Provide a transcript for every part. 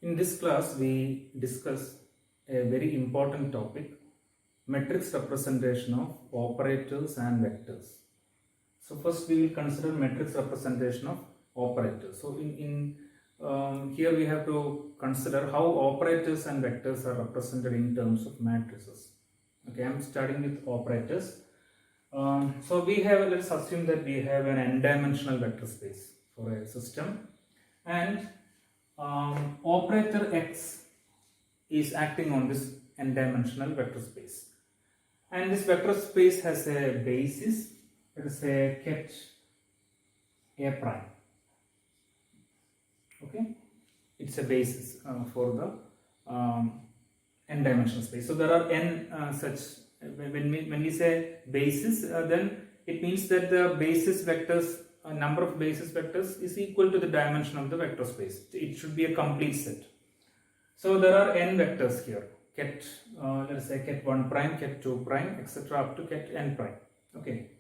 In this class, we discuss a very important topic, matrix representation of operators and vectors. So first we will consider matrix representation of operators. So here we have to consider how operators and vectors are represented in terms of matrices. Okay, I am starting with operators. So we have, let's assume that we have an n-dimensional vector space for a system, and operator x is acting on this n-dimensional vector space, and this vector space has a basis. Let us say ket a prime. Okay, it's a basis for the n-dimensional space. So there are n such. When we say basis, then it means that the basis vectors, number of basis vectors is equal to the dimension of the vector space. It should be a complete set. So there are n vectors here. Ket, let us say ket 1 prime, ket 2 prime, etc. up to ket n prime. Okay.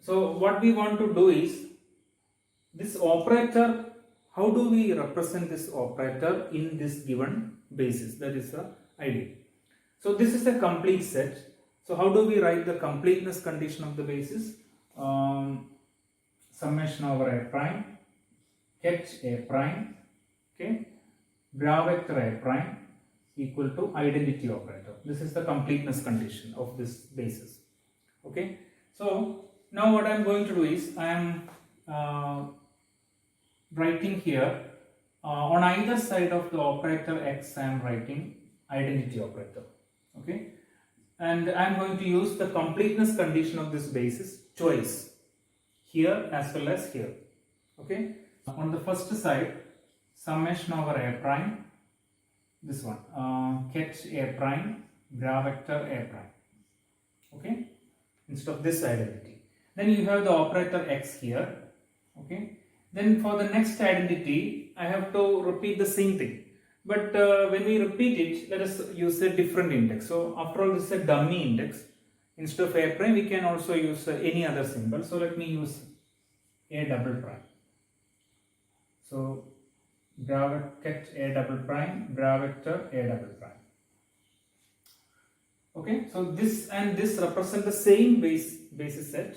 So what we want to do is this operator. How do we represent this operator in this given basis? That is the idea. So this is a complete set. So how do we write the completeness condition of the basis? Summation over a prime, ket a prime, okay, bra vector a prime equal to identity operator. This is the completeness condition of this basis. Okay. So now what I am going to do is I am writing here on either side of the operator x, I am writing identity operator. Okay, and I am going to use the completeness condition of this basis twice, here as well as here. Okay, on the first side, summation over a prime, this one, ket a prime, bra vector a prime. Okay, instead of this identity. Then you have the operator x here. Okay. Then for the next identity, I have to repeat the same thing. But when we repeat it, let us use a different index. So after all, this is a dummy index. Instead of a prime, we can also use any other symbol. So let me use a double prime. So ket a double prime, bra vector a double prime. Okay, so this and this represent the same basis set.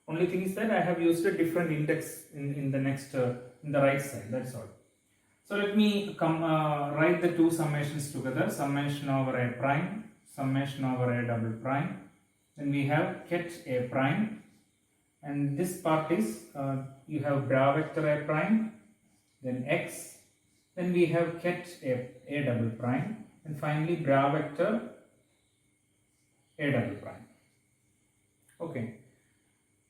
Only thing is that I have used a different index in the next in the right side. That's all. So let me write the two summations together. Summation over a prime, summation over a double prime. Then we have ket a prime, and this part is you have bra vector a prime, then x. Then we have ket a double prime, and finally bra vector a double prime. Okay.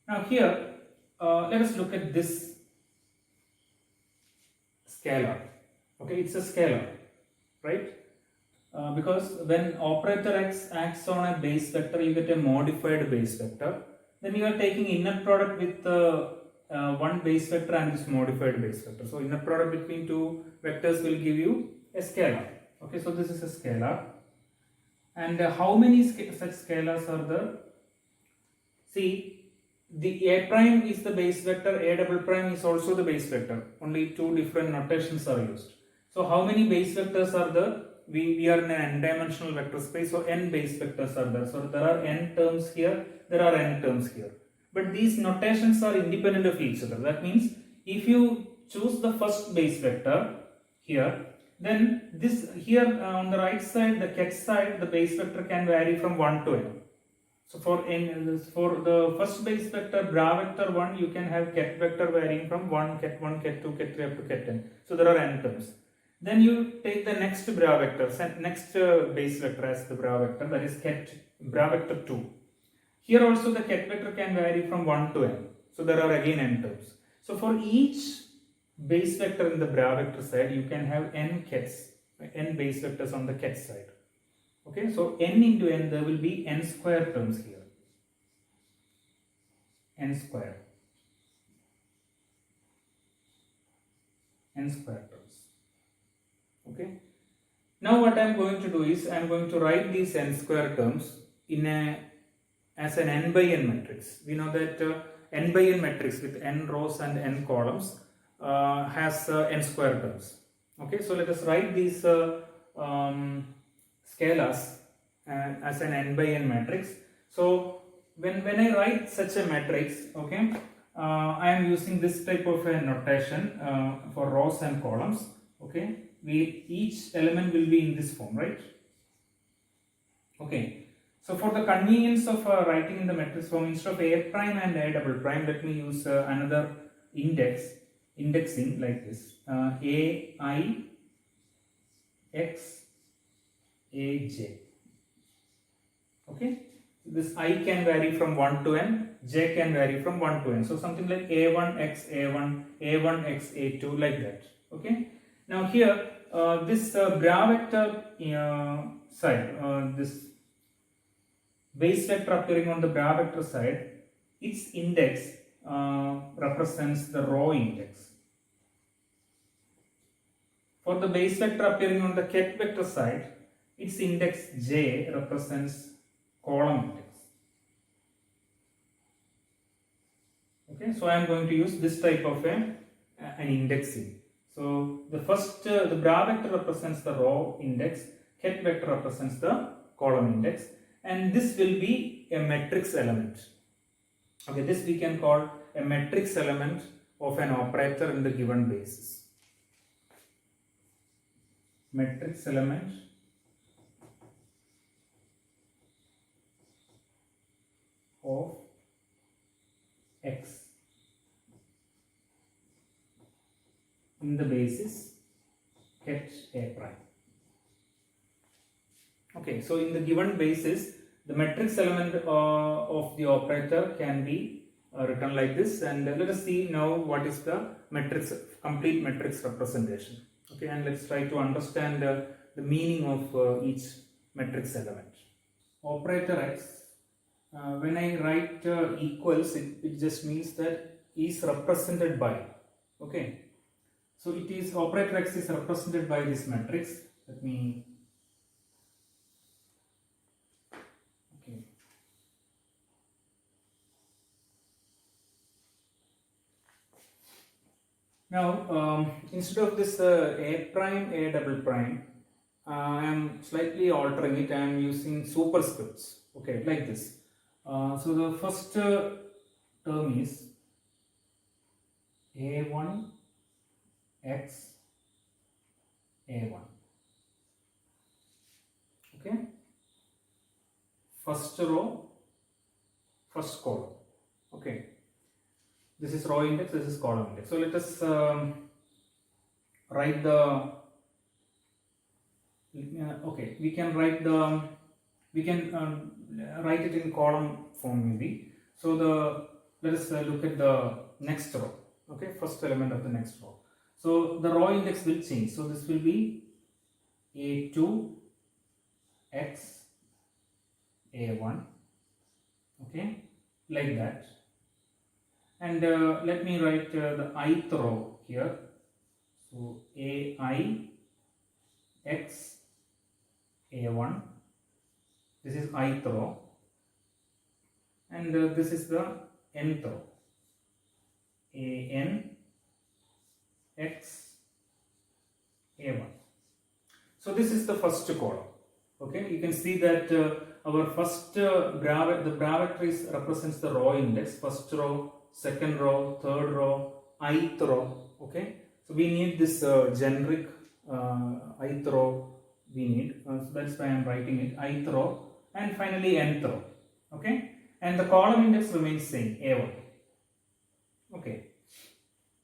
Now here, let us look at this scalar. Okay, it's a scalar, right? Because when operator x acts on a base vector, you get a modified base vector. Then you are taking inner product with one base vector and this modified base vector. So inner product between two vectors will give you a scalar. Okay, so this is a scalar. And how many such scalars are there? See, the a prime is the base vector, a double prime is also the base vector. Only two different notations are used. So how many base vectors are there? We are in an n-dimensional vector space, so n base vectors are there. So there are n terms here, there are n terms here. But these notations are independent of each other. That means if you choose the first base vector here, then this here on the right side, the ket side, the base vector can vary from 1 to n. So for the first base vector, bra vector 1, you can have ket vector varying from 1, ket 2, ket 3 up to ket n. So there are n terms. Then you take the next bra vector, next base vector as the bra vector, that is bra vector 2. Here also the ket vector can vary from 1 to n. So there are again n terms. So for each base vector in the bra vector side, you can have n base vectors on the ket side. Okay, so n into n, there will be n square terms here. N square terms. Okay. Now what I am going to do is I am going to write these n square terms as an n by n matrix. We know that n by n matrix with n rows and n columns, has n square terms. Okay, so let us write these scalars as an n by n matrix. So when I write such a matrix, okay, I am using this type of a notation for rows and columns. Okay, each element will be in this form, right? Okay, so for the convenience of writing in the matrix form, instead of a prime and a double prime, let me use another indexing like this: a I x a j. Okay, this I can vary from 1 to n, j can vary from 1 to n. So something like a1 x a1, a1 x a2, like that. Okay. Now here, this bra vector side, this base vector appearing on the bra vector side, its index represents the row index. For the base vector appearing on the ket vector side, its index j represents column index. Okay, so I am going to use this type of an indexing. So the first, the bra vector represents the row index, ket vector represents the column index, and this will be a matrix element. Okay, this we can call a matrix element of an operator in the given basis. Matrix element of x in the basis ket a prime. Okay, so in the given basis, the matrix element of the operator can be written like this, and let us see now what is the matrix, complete matrix representation. Okay, and let's try to understand the meaning of each matrix element. Operator x, when I write equals, it just means that is represented by. Okay, so it is, operator x is represented by this matrix. Let me, okay, now instead of this a prime, a double prime, I am slightly altering it. I am using superscripts. Okay, like this. So the first term is a1 x a1. Okay, first row, first column. Okay, this is row index, this is column index. So let us write the okay, we can write the, we can write it in column form maybe. So the, let us look at the next row. Okay, first element of the next row. So the row index will change. So this will be a2 x a1. Okay, like that. And let me write the ith row here. So ai x a1. This is ith row, and this is the nth row. an x a1. So this is the first column. Okay, you can see that our first the bra vector is represents the row index, first row, second row, third row, ith row. Okay, so we need this generic ith row. We need, so that's why I am writing it, ith row, and finally nth row. Okay, and the column index remains same, a1. Okay,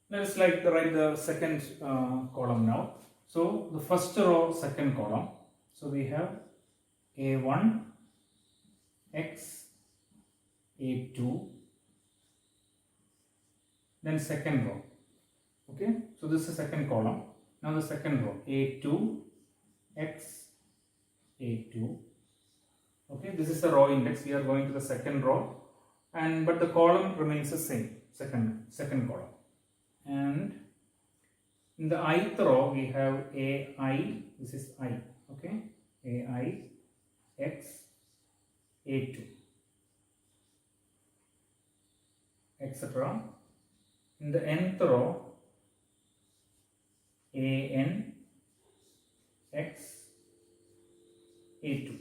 let us write the second column now. So the first row, second column. So we have a1 x a2, then second row. Okay, so this is the second column. Now the second row, a2 x a2. Okay, this is the row index. We are going to the second row, and but the column remains the same, second column. And in the ith row we have ai, this is I. Okay, ai x a2, etc. In the nth row an x a2.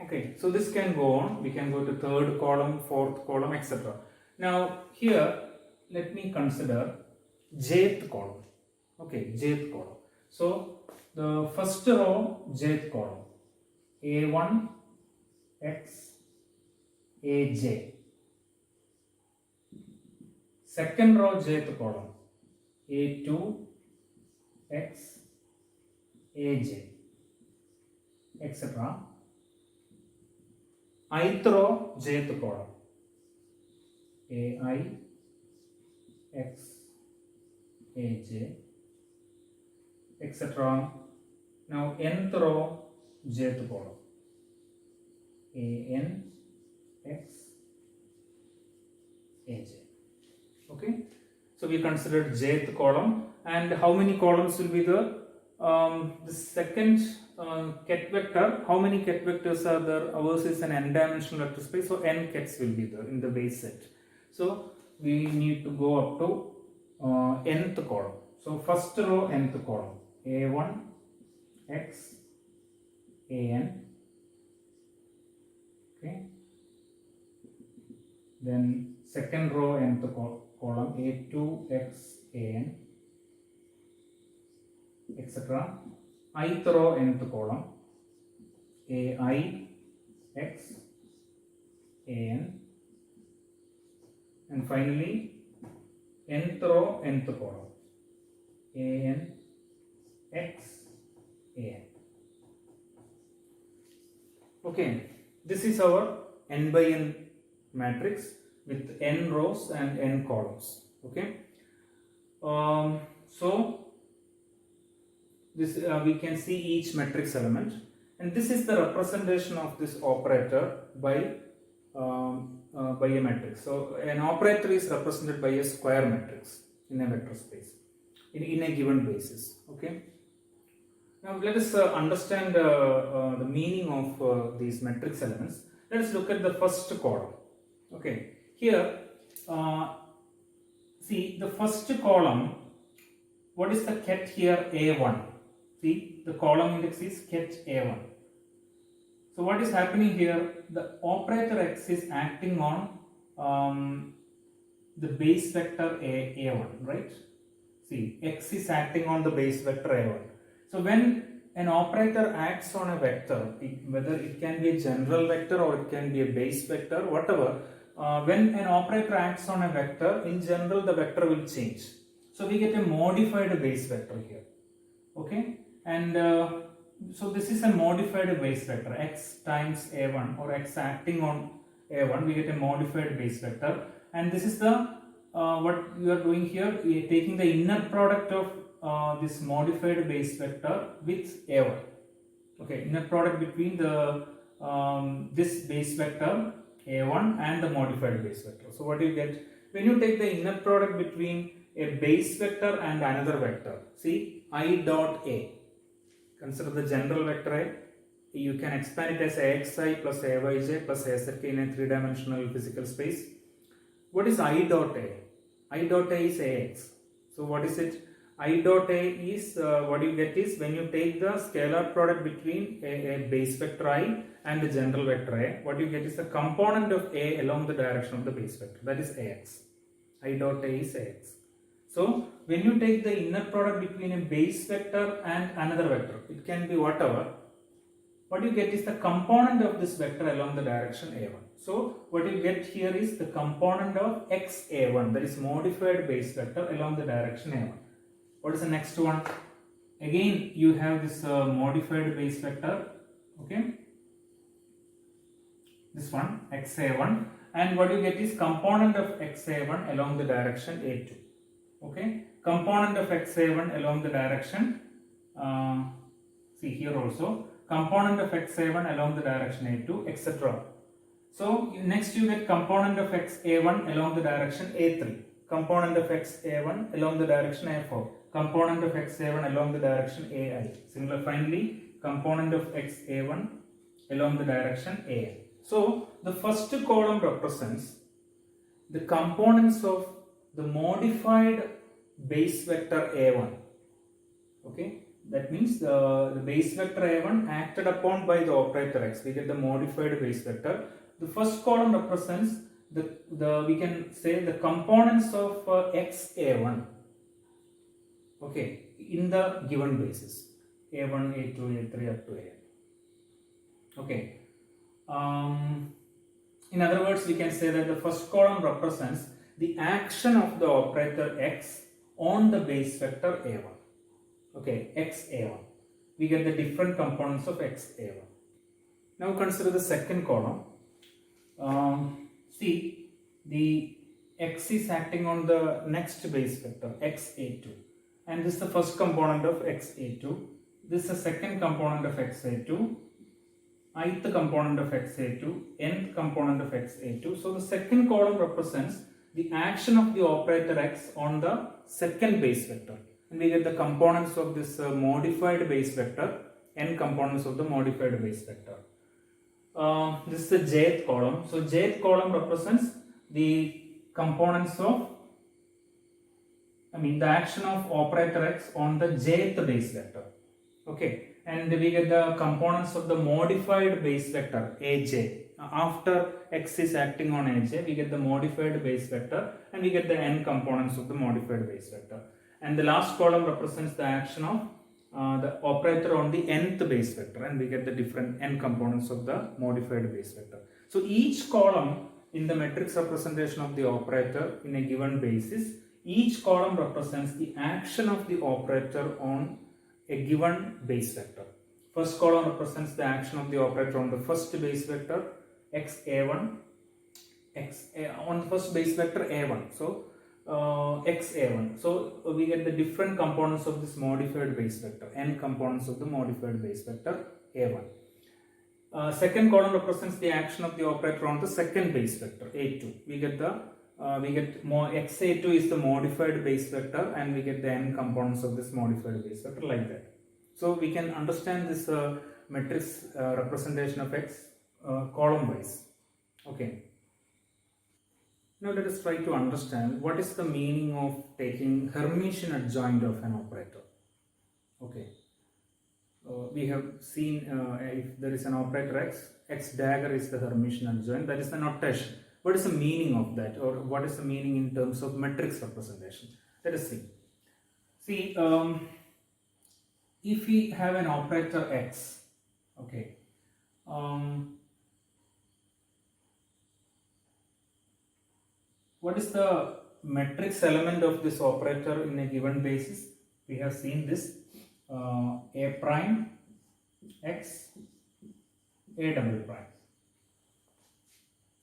Okay, so this can go on. We can go to third column, fourth column, etc. Now here, let me consider jth column. Okay, jth column. So the first row, jth column, a1 x aj. Second row, jth column, a2 x aj, etc. Ith row, jth column, ai x aj, etc. Now nth row, jth column, an x aj. Okay, so we considered jth column, and how many columns will be there? The second ket vector, how many ket vectors are there? Ours is an n-dimensional vector space, so n kets will be there in the base set. So we need to go up to nth column. So first row, nth column, a1 x an. Okay. Then second row, nth column, a2 x an, etc. Ith row, nth column, ai x an, and finally nth row, nth column, an x an. Okay, this is our n by n matrix with n rows and n columns. Okay, so this we can see each matrix element, and this is the representation of this operator by a matrix. So an operator is represented by a square matrix in a vector space in a given basis. Okay. Now let us understand the meaning of these matrix elements. Let us look at the first column. Okay. Here, see the first column. What is the ket here? A1. See, the column index is ket A1. So what is happening here? The operator x is acting on the base vector A1, right? See, x is acting on the base vector A1. So when an operator acts on a vector, whether it can be a general vector or it can be a base vector, whatever, when an operator acts on a vector, in general the vector will change. So we get a modified base vector here. Okay, and so this is a modified base vector, x times a1, or x acting on a1, we get a modified base vector, and this is the what you are doing here, we are taking the inner product of this modified base vector with a1. Okay, inner product between the this base vector a1 and the modified base vector. So what do you get when you take the inner product between a base vector and another vector? See, I dot a. Consider the general vector a. You can expand it as axi plus ayj plus azk in a three-dimensional physical space. What is I dot a? I dot a is ax. So what is it? I dot a is what you get is when you take the scalar product between a base vector I and the general vector a, what you get is the component of a along the direction of the base vector, that is ax. I dot a is ax. So when you take the inner product between a base vector and another vector, it can be whatever, what you get is the component of this vector along the direction a1. So what you get here is the component of xa1, that is modified base vector along the direction a1. What is the next one? Again you have this modified base vector, okay, this one xa1, and what you get is component of xa1 along the direction a2. Okay, component of xa1 along the direction, see here also, component of xa1 along the direction a2, etc. So next you get component of xa1 along the direction a3, component of xa1 along the direction a4, component of xa1 along the direction ai. Similar, finally, component of xa1 along the direction ai. So the first column represents the components of the modified base vector a1 Okay, that means the base vector a1 acted upon by the operator x. We get the modified base vector. The first column represents the we can say the components of x a1. Okay, in the given basis a1, a2, a3 up to a. Okay. In other words, we can say that the first column represents the action of the operator x on the base vector a1. Okay, x a1. We get the different components of x a1. Now consider the second column. See, the x is acting on the next base vector x a2, and this is the first component of x a2. This is the second component of x a2. Ith component of xa2, nth component of xa2. So the second column represents the action of the operator x on the second base vector, and we get the components of this modified base vector, n components of the modified base vector. This is the jth column. So jth column represents the components of, the action of operator x on the jth base vector. Okay. And we get the components of the modified base vector aj. After x is acting on aj, we get the modified base vector, and we get the n components of the modified base vector. And the last column represents the action of the operator on the nth base vector, and we get the different n components of the modified base vector. So each column in the matrix representation of the operator in a given basis, each column represents the action of the operator on a given base vector. First column represents the action of the operator on the first base vector x a1, on the first base vector a1. So x a1. So we get the different components of this modified base vector, n components of the modified base vector a1. Second column represents the action of the operator on the second base vector a2. We get xa2 is the modified base vector, and we get the n components of this modified base vector like that. So we can understand this matrix representation of x column wise. Okay. Now let us try to understand what is the meaning of taking Hermitian adjoint of an operator. Okay. We have seen if there is an operator x, x dagger is the Hermitian adjoint. That is the notation. What is the meaning of that, or what is the meaning in terms of matrix representation? Let us see. See, if we have an operator x, okay, what is the matrix element of this operator in a given basis? We have seen this a prime x a double prime.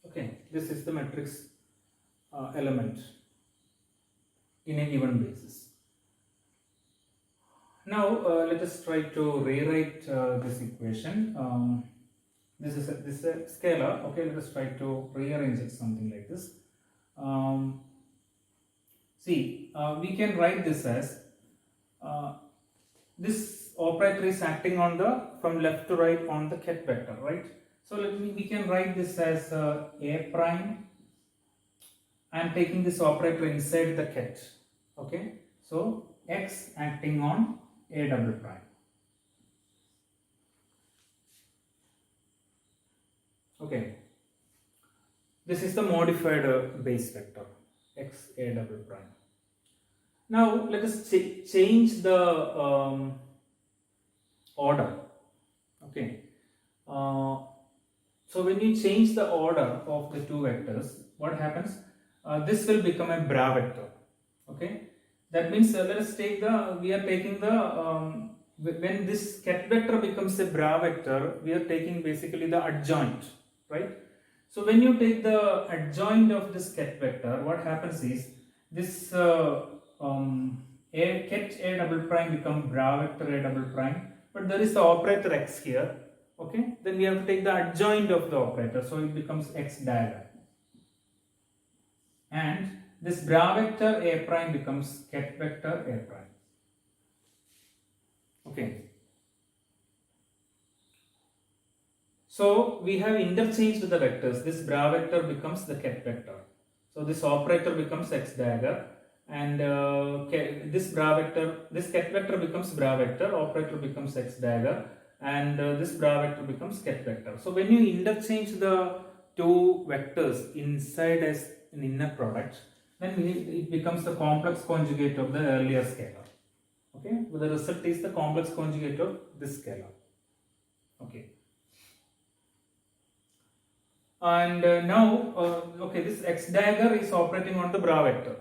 Okay, this is the matrix element in a given basis. Now let us try to rewrite this equation. This is a scalar. Okay, let us try to rearrange it something like this. We can write this as this operator is acting on the from left to right on the ket vector, right? So we can write this as a prime. I am taking this operator inside the ket. Okay, so x acting on a double prime. Okay, this is the modified base vector x a double prime. Now let us change the order. Okay. So when you change the order of the two vectors, what happens? This will become a bra vector. Okay, that means let us take we are taking the when this ket vector becomes a bra vector, we are taking basically the adjoint, right? So when you take the adjoint of this ket vector, what happens is this ket a double prime become bra vector a double prime, but there is the operator x here. Okay, then we have to take the adjoint of the operator, so it becomes x dagger, and this bra vector a prime becomes ket vector a prime. Okay, so we have interchanged the vectors. This bra vector becomes the ket vector, so this operator becomes x dagger, and this bra vector, this ket vector becomes bra vector, operator becomes x dagger, and this bra vector becomes ket vector. So when you interchange the two vectors inside as an inner product, then it becomes the complex conjugate of the earlier scalar. Okay, so the result is the complex conjugate of this scalar. Okay. And now, okay, this x dagger is operating on the bra vector.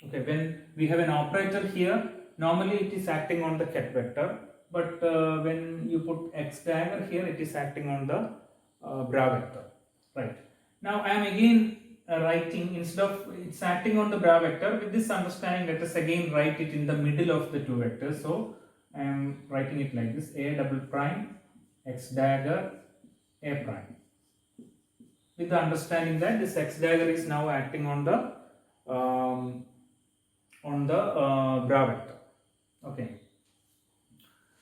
Okay, when we have an operator here, normally it is acting on the ket vector, but when you put x dagger here, it is acting on the bra vector. Right. Now I am again writing, instead of it's acting on the bra vector, with this understanding, let us again write it in the middle of the two vectors. So I am writing it like this: a double prime x dagger a prime, with the understanding that this x dagger is now acting on the bra vector. Okay.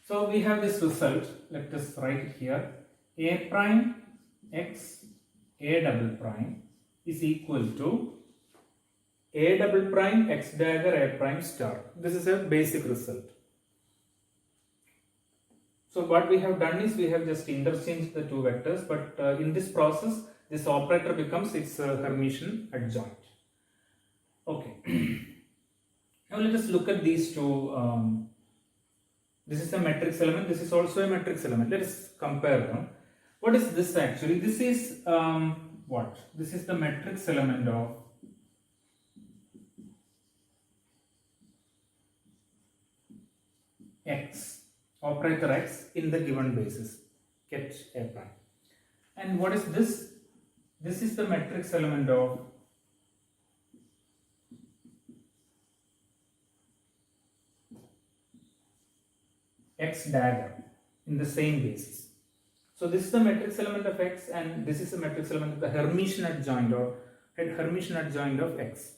So we have this result. Let us write it here: a prime x a double prime is equal to a double prime x dagger a prime star. This is a basic result. So what we have done is we have just interchanged the two vectors, but in this process this operator becomes its Hermitian adjoint. Okay. Now let us look at these two. This is a matrix element, this is also a matrix element. Let us compare them. What is this actually? This is what? This is the matrix element of x, operator x in the given basis, ket a prime. And what is this? This is the matrix element of x dagger in the same basis. So this is the matrix element of x, and this is the matrix element of the Hermitian adjoint or Hermitian adjoint of x.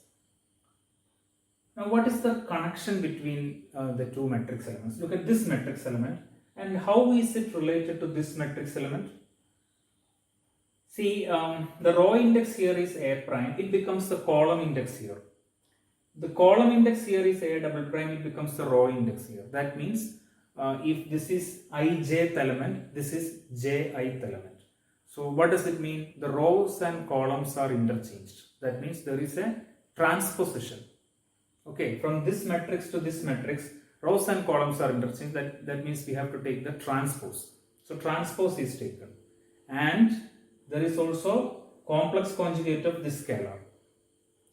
Now what is the connection between the two matrix elements? Look at this matrix element, and how is it related to this matrix element? See, the row index here is a prime, it becomes the column index here. The column index here is a double prime, it becomes the row index here. That means if this is ijth element, this is jith element. So what does it mean? The rows and columns are interchanged. That means there is a transposition. Okay, from this matrix to this matrix, rows and columns are interchanged. That means we have to take the transpose. So transpose is taken. And there is also complex conjugate of this scalar.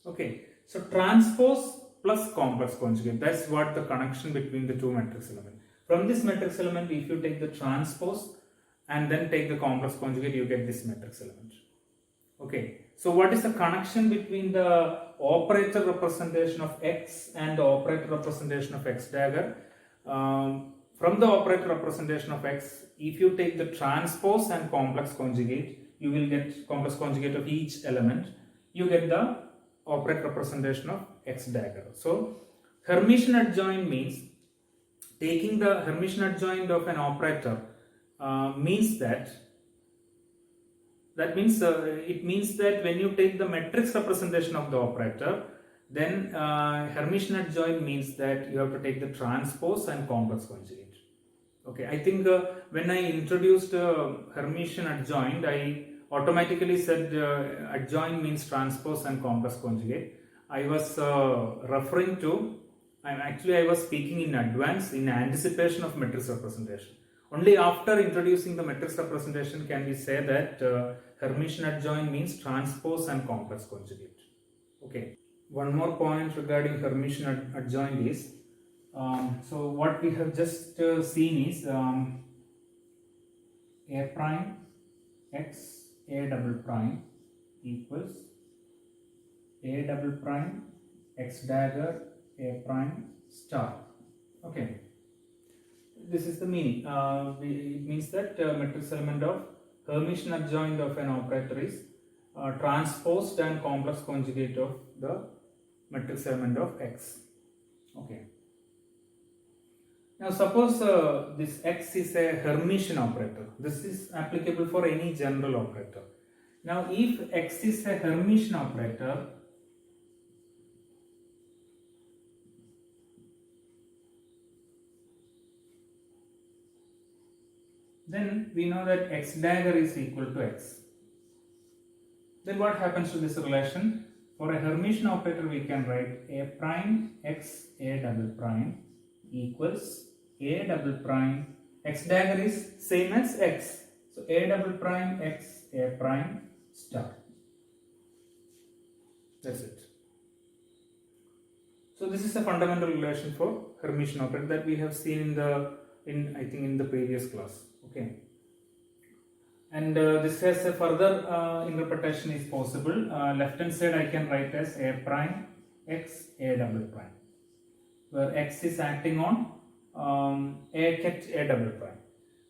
Okay, so transpose plus complex conjugate. That's what the connection between the two matrix elements. From this matrix element, if you take the transpose and then take the complex conjugate, you get this matrix element. Okay, so what is the connection between the operator representation of x and the operator representation of x dagger? From the operator representation of x, if you take the transpose and complex conjugate, you will get complex conjugate of each element. You get the operator representation of x dagger. So Hermitian adjoint means taking the Hermitian adjoint of an operator means that it means that when you take the matrix representation of the operator, then Hermitian adjoint means that you have to take the transpose and complex conjugate. Okay, I think when I introduced Hermitian adjoint, I automatically said adjoint means transpose and complex conjugate. I was referring to, I was speaking in advance, in anticipation of matrix representation. Only after introducing the matrix representation can we say that Hermitian adjoint means transpose and complex conjugate. Okay. One more point regarding Hermitian adjoint is, so what we have just seen is a prime x a double prime equals a double prime x dagger a prime star. Okay, this is the meaning. It means that matrix element of Hermitian adjoint of an operator is transposed and complex conjugate of the matrix element of x. Okay. Now suppose this x is a Hermitian operator. This is applicable for any general operator. Now if x is a Hermitian operator, then we know that x dagger is equal to x. Then what happens to this relation? For a Hermitian operator, we can write a prime x a double prime equals a double prime. X dagger is same as x. So a double prime x a prime star. That's it. So this is a fundamental relation for Hermitian operator that we have seen in the previous class. Okay. And this has a further interpretation is possible. Left hand side I can write as a prime x a double prime, where x is acting on a ket a double prime.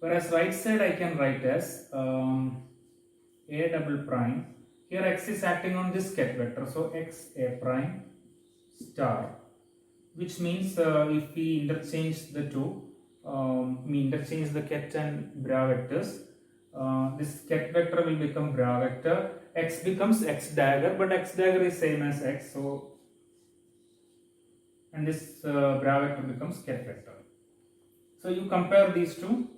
Whereas right side I can write as a double prime. Here x is acting on this ket vector, so x a prime star, which means if we interchange the two, we interchange the ket and bra vectors. This ket vector will become bra vector, x becomes x dagger, but x dagger is same as x, so and this bra vector becomes ket vector. So you compare these two.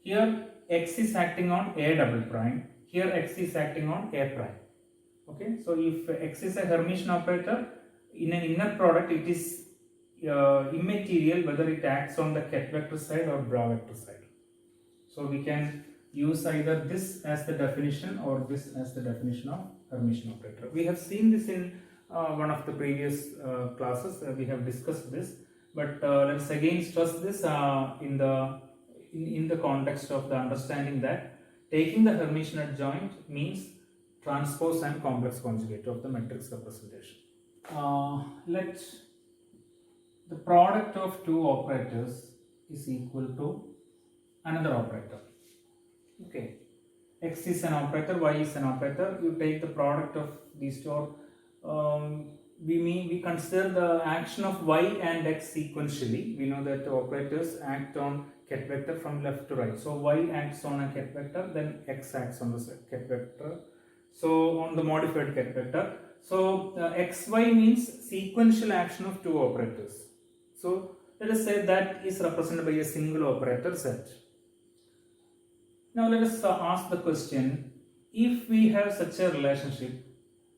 Here x is acting on a double prime, here x is acting on a prime. Okay, so if x is a Hermitian operator, in an inner product it is immaterial whether it acts on the ket vector side or bra vector side. So we can use either this as the definition or this as the definition of Hermitian operator. We have seen this in one of the previous classes. We have discussed this, but let's again stress this in the context of the understanding that taking the Hermitian adjoint means transpose and complex conjugate of the matrix representation. Let the product of two operators is equal to another operator. Okay, x is an operator, y is an operator. You take the product of these two. We consider the action of y and x sequentially. We know that operators act on ket vector from left to right. So y acts on a ket vector, then x acts on the ket vector. So on the modified ket vector. So xy means sequential action of two operators. So let us say that is represented by a single operator z. Now let us ask the question, if we have such a relationship,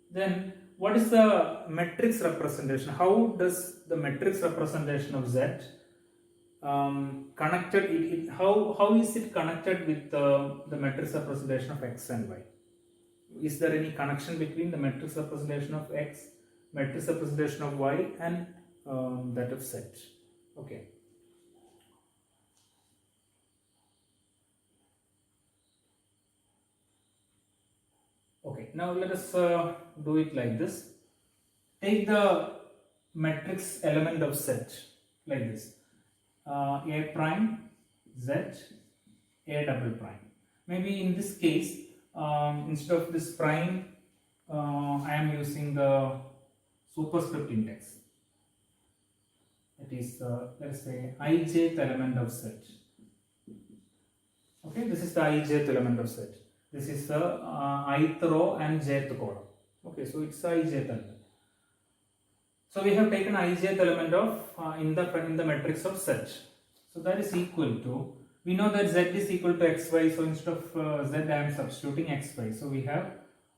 then what is the matrix representation? How does the matrix representation of z connected? How is it connected with the matrix representation of x and y? Is there any connection between the matrix representation of x, matrix representation of y, and that of z? Okay. Okay, now let us do it like this. Take the matrix element of z like this. A prime, z, a double prime. Maybe in this case, instead of this prime, I am using the superscript index. That is, let us say, ijth element of z. Okay, this is the ijth element of z. This is the ith row and jth column. Okay, so it's the ijth element. So we have taken ijth element of in the matrix of z. So that is equal to, we know that z is equal to xy, so instead of z I am substituting xy. So we have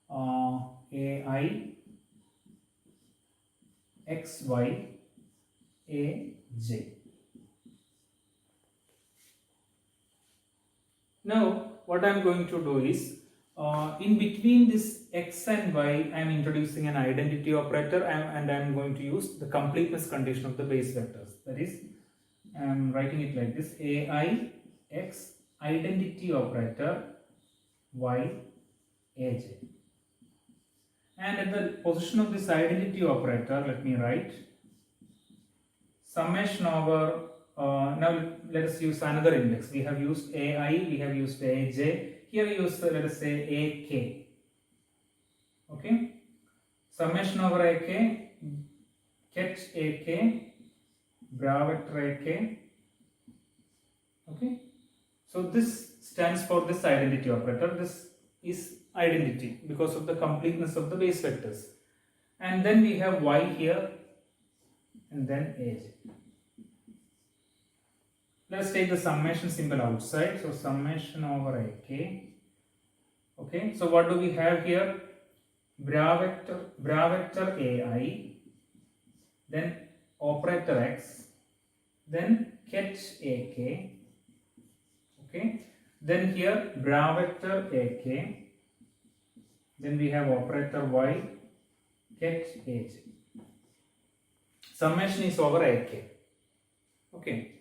ai xy aj. Now what I am going to do is, in between this x and y, I am introducing an identity operator, and I am going to use the completeness condition of the base vectors. That is, I am writing it like this: ai x identity operator y aj. And at the position of this identity operator, let me write summation over. Now let us use another index. We have used ai, we have used aj. Here we use, let us say, ak. Okay, summation over ak, ket ak, bra vector ak. Okay, so this stands for this identity operator. This is identity because of the completeness of the base vectors. And then we have y here, and then aj. let's take the summation symbol outside. So summation over AK. Okay, so what do we have here? Bra vector AI, then operator X, then ket AK. Okay, then here bra vector AK, then we have operator Y, ket AJ. Summation is over AK. Okay.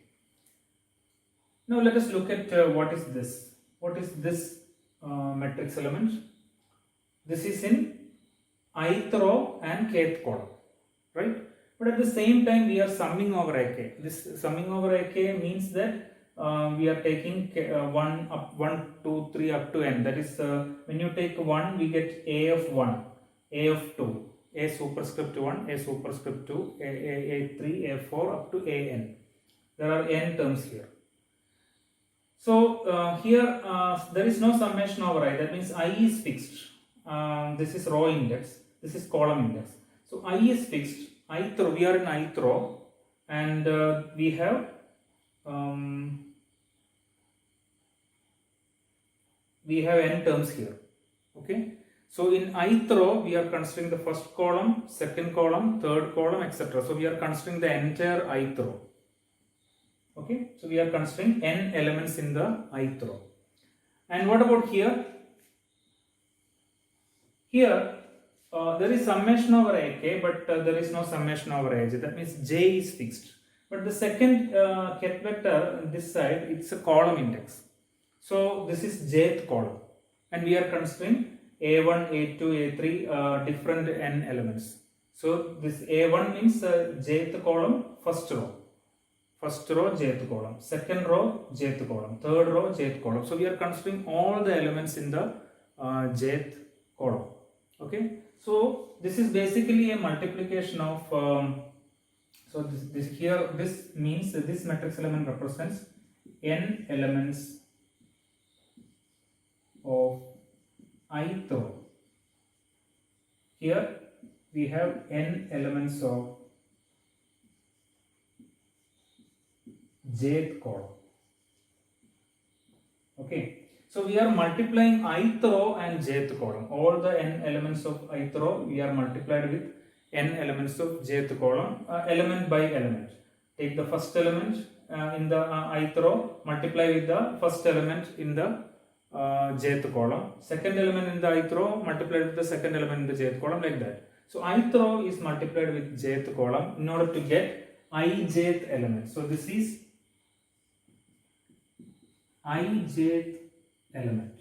Now let us look at what is this. What is this matrix element? This is in ith row and kth column, right? But at the same time we are summing over AK. This summing over AK means that we are taking 1, 2, 3 up to n. That is, when you take 1, we get A of 1, A of 2, A superscript 1, A superscript 2, A3, A4 up to AN. There are n terms here. So here there is no summation over I. That means I is fixed. This is row index. This is column index. So I is fixed. Ith row, we are in ith row, and we have n terms here. Okay. So in ith row, we are considering the first column, second column, third column, etc. So we are considering the entire ith row. Okay. So we are considering n elements in the ith row. And what about here? Here there is summation over AK, but there is no summation over AJ. That means J is fixed. But the second ket vector on this side, it's a column index. So this is jth column, and we are considering A1, A2, A3 different n elements. So this A1 means jth column, first row jth column, second row jth column, third row jth column. So we are considering all the elements in the jth column. Okay, so this is basically a multiplication of so this means that this matrix element represents n elements of ith row. Here we have n elements of jth column. Okay. So we are multiplying ith row and jth column. All the n elements of ith row we are multiplied with n elements of jth column, element by element. Take the first element in the ith row, multiply with the first element in the jth column. Second element in the ith row, multiply with the second element in the jth column, like that. So ith row is multiplied with jth column in order to get ijth element. So this is ijth element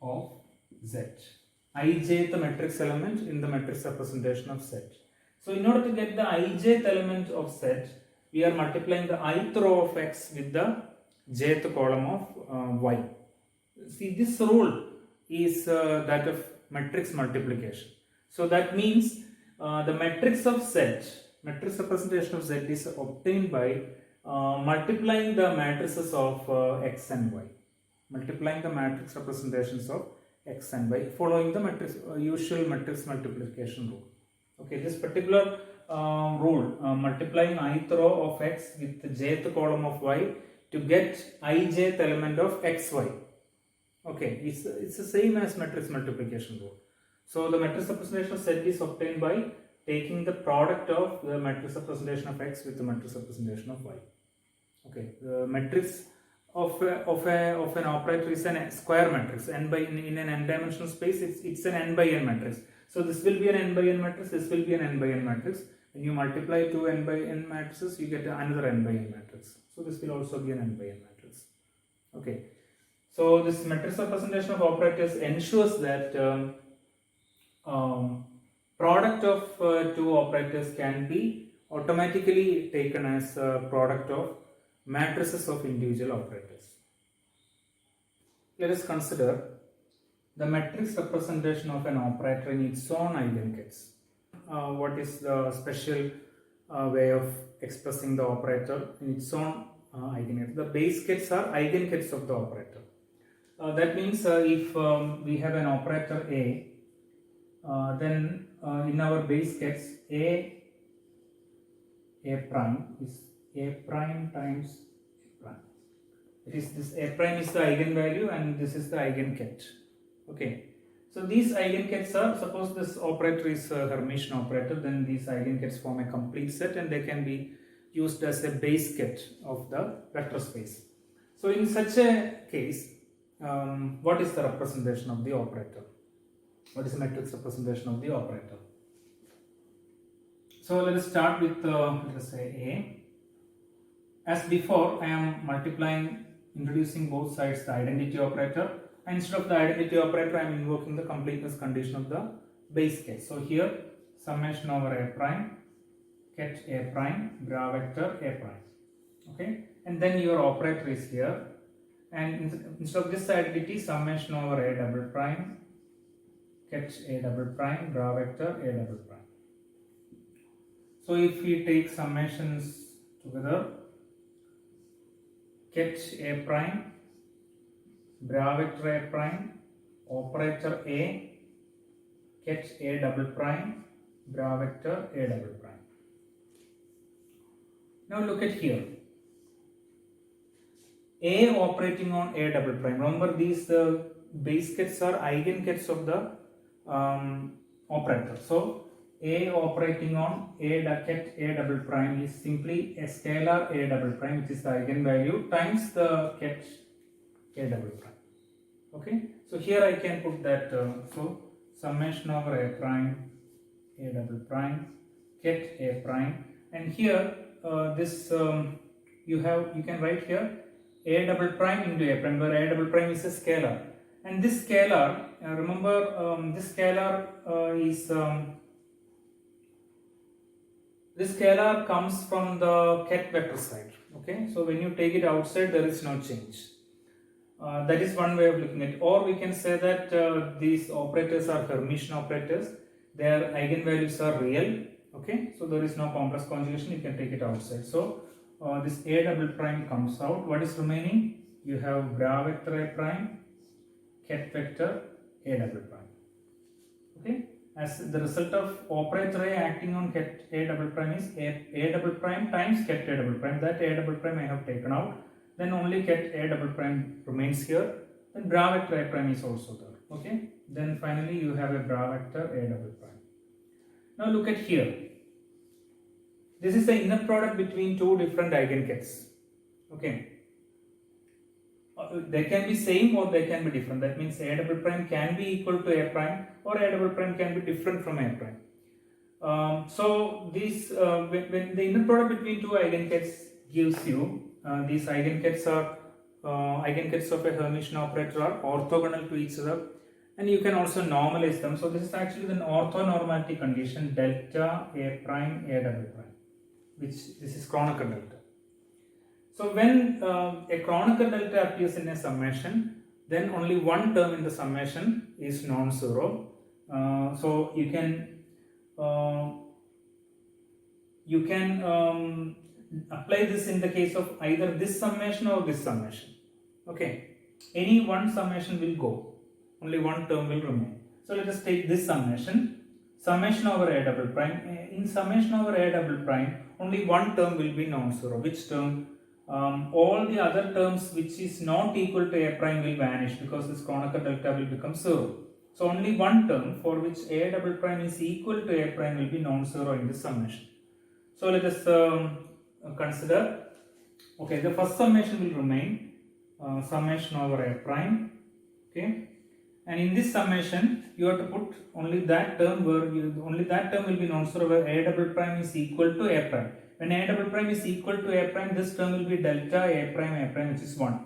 of Z. Ijth matrix element in the matrix representation of Z. So in order to get the ijth element of Z, we are multiplying the ith row of X with the jth column of Y. See, this rule is that of matrix multiplication. So that means the matrix of Z, matrix representation of Z is obtained by multiplying the matrices of X and Y. Multiplying the matrix representations of X and Y following the matrix, usual matrix multiplication rule. Okay, this particular rule, multiplying ith row of X with the jth column of Y to get ijth element of XY. Okay, it's the same as matrix multiplication rule. So the matrix representation of Z is obtained by taking the product of the matrix representation of X with the matrix representation of Y. Okay, the matrix of an operator is a square matrix. In an n-dimensional space, it's an n by n matrix. So this will be an n by n matrix. This will be an n by n matrix. When you multiply two n by n matrices, you get another n by n matrix. So this will also be an n by n matrix. Okay. So this matrix representation of operators ensures that product of two operators can be automatically taken as a product of matrices of individual operators. Let us consider the matrix representation of an operator in its own eigenkets. What is the special way of expressing the operator in its own eigenkets? The base kets are eigenkets of the operator. That means if we have an operator A, then in our base kets A A prime is A prime times A prime. It is this A prime is the eigenvalue and this is the eigenket. Okay. So these eigenkets are, suppose this operator is a Hermitian operator, then these eigenkets form a complete set and they can be used as a base ket of the vector space. So in such a case, what is the representation of the operator? What is the matrix representation of the operator? So let us start with let us say A. As before, I am introducing both sides the identity operator, and instead of the identity operator I am invoking the completeness condition of the base case. So here summation over A prime, ket A prime, bra vector A prime. Okay, and then your operator is here, and instead of this identity, summation over A double prime, ket A double prime, bra vector A double prime. So if we take summations together, ket A prime, bra vector A prime, operator A, ket A double prime, bra vector A double prime. Now look at here. A operating on A double prime. Remember, these base kets are eigenkets of the operator. So A operating on A ket A double prime is simply a scalar A double prime, which is the eigenvalue, times the ket A double prime. Okay, so here I can put that. So summation over A prime, A double prime, ket A prime, and here this you can write here A double prime into A prime, where A double prime is a scalar, and this scalar, remember, this scalar this scalar comes from the ket vector side. Okay, so when you take it outside, there is no change. That is one way of looking at it. Or we can say that these operators are Hermitian operators. Their eigenvalues are real. Okay, so there is no complex conjugation. You can take it outside. So this A double prime comes out. What is remaining? You have bra vector A prime, ket vector A double prime. Okay, as the result of operator A acting on ket A double prime is A double prime times ket A double prime. That A double prime I have taken out. Then only ket A double prime remains here. Then bra vector A prime is also there. Okay. Then finally you have a bra vector A double prime. Now look at here. This is the inner product between two different eigenkets. Okay. They can be same or they can be different. That means A double prime can be equal to A prime, or A double prime can be different from A prime. So these when the inner product between two eigenkets gives you these eigenkets are eigenkets of a Hermitian operator are orthogonal to each other, and you can also normalize them. So this is actually the orthonormality condition delta A prime A double prime, which this is Kronecker delta. So when a Kronecker delta appears in a summation, then only one term in the summation is non-zero. So you can apply this in the case of either this summation or this summation. Okay, any one summation will go, only one term will remain. So let us take this summation over A double prime. In summation over A double prime, only one term will be non-zero. Which term? All the other terms which is not equal to A prime will vanish, because this Kronecker delta will become 0. So only one term for which A double prime is equal to A prime will be non-zero in this summation. So let us consider, okay, the first summation will remain summation over A prime. Okay, and in this summation you have to put only that term where only that term will be non-zero, where A double prime is equal to A prime. When A double prime is equal to A prime, this term will be delta A prime, which is 1.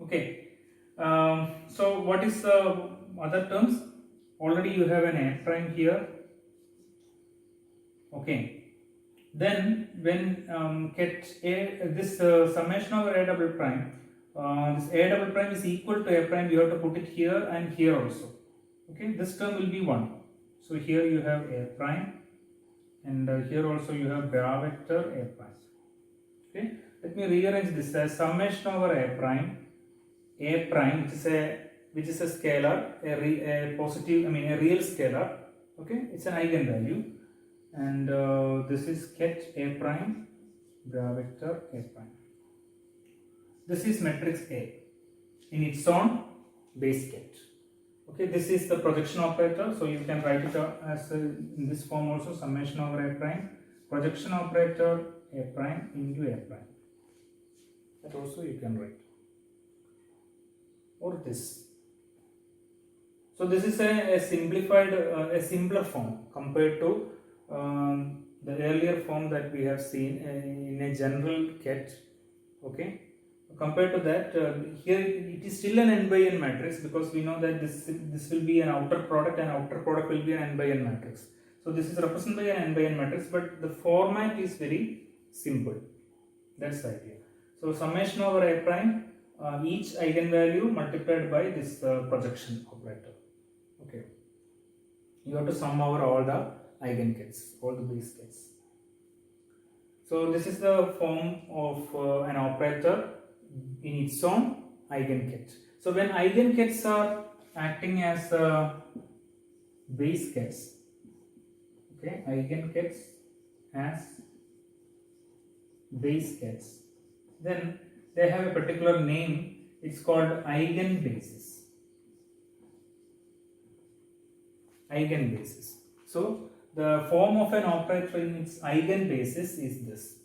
Okay. So what is the other terms? Already you have an A prime here. Okay. Then when ket A, this summation over A double prime, this A double prime is equal to A prime, you have to put it here and here also. Okay. This term will be 1. So here you have A prime. And here also you have bra vector A prime. Okay, let me rearrange this as summation over A prime, which is a scalar, a real scalar. Okay, it's an eigenvalue. and this is ket A prime, bra vector A prime. This is matrix A in its own base ket. Okay, this is the projection operator, so you can write it as in this form also, summation over A prime, projection operator A prime into A prime. That also you can write, or this. So this is a simplified, a simpler form compared to the earlier form that we have seen in a general ket. Okay, compared to that, here it is still an n by n matrix, because we know that this will be an outer product, and outer product will be an n by n matrix. So this is represented by an n by n matrix, but the format is very simple. That's the idea. So summation over A prime, each eigenvalue multiplied by this projection operator. Okay, you have to sum over all the eigenkets, all the base kets. So this is the form of an operator in its own eigenket. So when eigenkets are acting as base kets, okay, eigenkets as base kets, then they have a particular name. It's called eigenbasis. Eigenbasis. So the form of an operator in its eigenbasis is this.